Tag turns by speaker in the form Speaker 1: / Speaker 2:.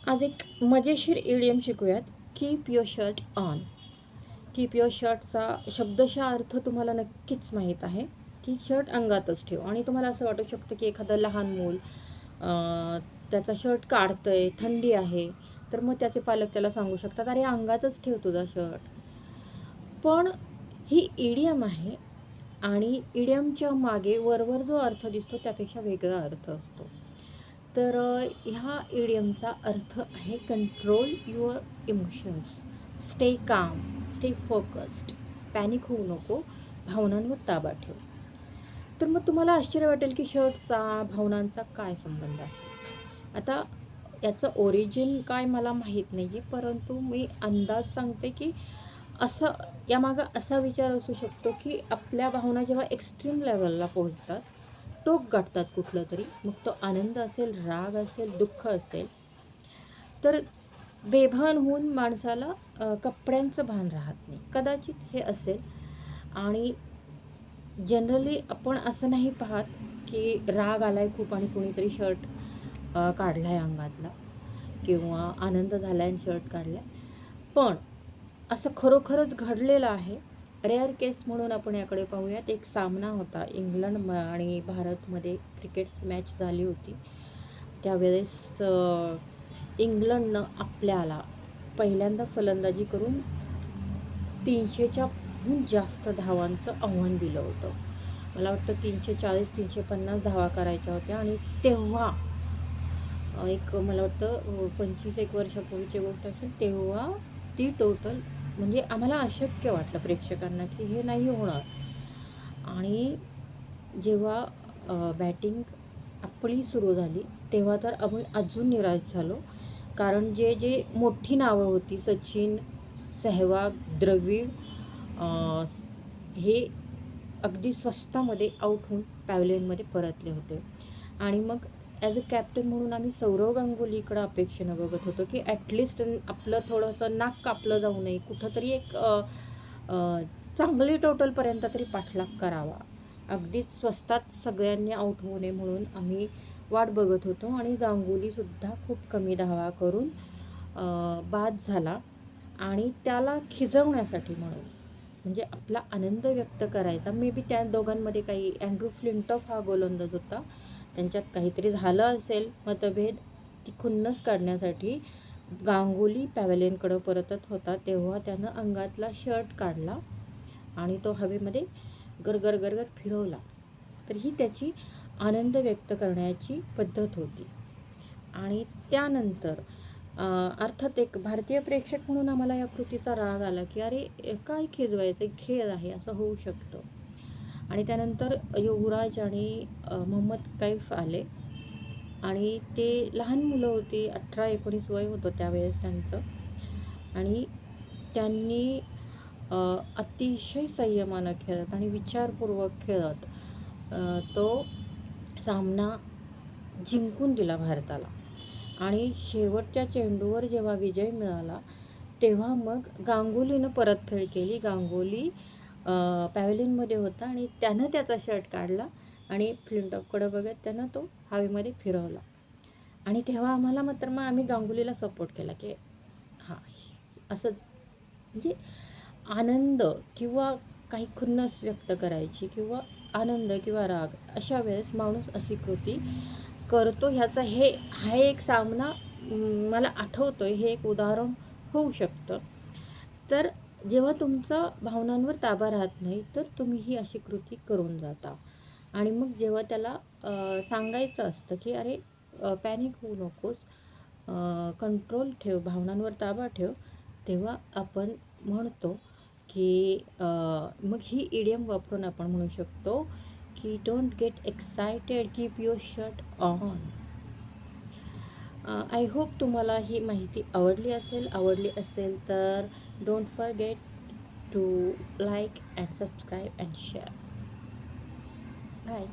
Speaker 1: आज एक मजेशीर इडियम शिकूयात. Keep your shirt on. Keep your शर्टचा शब्दशः अर्थ तुम्हाला नक्कीच माहीत आहे की शर्ट अंगातच ठेव. आणि तुम्हाला असं वाटू शकतं की एखादं लहान मूल त्याचा शर्ट काढतंय, थंडी आहे, तर मग त्याचे पालक त्याला सांगू शकतात, अरे अंगातच ठेव तुझा शर्ट. पण ही इडियम आहे आणि इडियमच्या मागे वरवर जो अर्थ दिसतो त्यापेक्षा वेगळा अर्थ असतो. तर ह्या इडियमचा अर्थ आहे control your emotions, stay calm, stay focused, panic होऊ नको, भावनांवर ताबा ठेव. तर मग तुम्हाला आश्चर्य वाटेल की शर्टचा भावनांचा काय संबंध आहे. आता याचं ओरिजिन काय मला माहीत नाही आहे, परंतु मी अंदाज सांगते की असं यामागं असा विचार असू शकतो की आपल्या भावना जेव्हा एक्स्ट्रीम लेवलला पोहोचतात, टोक गाठतात कुठलं तरी, मग तो आनंद असेल, राग असेल, दुःख असेल, तर बेभान होऊन माणसाला कपड्यांचं भान राहत नाही, कदाचित हे असेल. आणि जनरली आपण असं नाही पाहत की राग आलाय खूप आणि कुणीतरी शर्ट काढलाय अंगातला, किंवा आनंद झालाय आणि शर्ट काढलाय. पण असं खरोखरच घडलेलं आहे. रेअर केस म्हणून आपण याकडे पाहूयात. एक सामना होता, इंग्लंड आणि भारतमध्ये क्रिकेट मॅच झाली होती. त्यावेळेस इंग्लंडनं आपल्याला पहिल्यांदा फलंदाजी करून 300च्याहून जास्त धावांचं आव्हान दिलं होतं. मला वाटतं 340-350 धावा करायच्या होत्या. आणि तेव्हा एक मला वाटतं 25 वर्षापूर्वीची गोष्ट असेल, तेव्हा ती टोटल म्हणजे आम्हाला अशक्य वाटलं प्रेक्षकांना की हे नाही होणार. आणि जेव्हा बॅटिंग आपली सुरू झाली तेव्हा तर आम्ही अजून निराश झालो, कारण जे जे मोठी नावं होती, सचिन, सेहवाग, द्रविड, हे अगदी स्वस्तामध्ये आऊट होऊन पॅव्हलियनमध्ये परतले होते. आणि मग ॲज अ कॅप्टन म्हणून आम्ही सौरव गांगुलीकडं अपेक्षेनं बघत होतो की ॲटलिस्ट आपलं थोडंसं नाक कापलं जाऊ नये, कुठंतरी एक चांगली टोटलपर्यंत तरी पाठलाग करावा. अगदीच स्वस्तात सगळ्यांनी आऊट होऊ नये म्हणून आम्ही वाट बघत होतो. आणि गांगुलीसुद्धा खूप कमी धावा करून बाद झाला. आणि त्याला खिजवण्यासाठी म्हणून, म्हणजे आपला आनंद व्यक्त करायचा, मे बी त्या दोघांमध्ये काही, अँड्रू फ्लिंटॉफ हा गोलंदाज होता, त्यांच्यात काहीतरी झालं असेल मतभेद, ती खुन्नस काढण्यासाठी गांगुली पॅव्हलियनकडं परतत होता तेव्हा त्यानं अंगातला शर्ट काढला आणि तो हवेमध्ये गरगर गरगर फिरवला. तर ही त्याची आनंद व्यक्त करण्याची पद्धत होती. आणि त्यानंतर अर्थात एक भारतीय प्रेक्षक म्हणून आम्हाला या कृतीचा राग आला की अरे काय खिजवायचं, खेळ आहे, असं होऊ शकतं. आणि त्यानंतर युवराज आणि मोहम्मद कैफ आले आणि ते लहान मुलं होती, 18-19 वय होतं त्यावेळेस त्यांचं. आणि त्यांनी अतिशय संयमानं खेळत आणि विचारपूर्वक खेळत तो सामना जिंकून दिला भारताला. आणि शेवटच्या चेंडूवर जेव्हा विजय मिळाला तेव्हा मग गांगुलीनं परतफेड केली. गांगुली पॅव्हलियनमध्ये होता आणि त्यानं त्याचा शर्ट काढला आणि फ्लिंटॉफकडं बघत त्यानं तो हवेमध्ये फिरवला. आणि तेव्हा आम्हाला मात्र मग आम्ही गांगुलीला सपोर्ट केला की हां, असंच म्हणजे आनंद किंवा काही खुन्नस व्यक्त करायची किंवा आनंद किंवा राग अशा वेळेस माणूस अशी कृती करतो. ह्याचा हा एक सामना मला आठवतो आहे, हे एक उदाहरण होऊ शकतं. तर जेव्हा तुमचा भावनांवर ताबा राहत नाही तर तुम्ही ही अशी कृती करून जाता. आणि मग जेव्हा त्याला सांगायचं असतं की अरे पॅनिक होऊ नकोस, कंट्रोल ठेव, भावनांवर ताबा ठेव, तेव्हा आपण म्हणतो की मग ही इडियम वापरून आपण म्हणू शकतो की don't get excited, keep your shirt on. I hope तुम्हाला ही माहिती आवडली असेल तर don't forget to like and subscribe and share. Bye.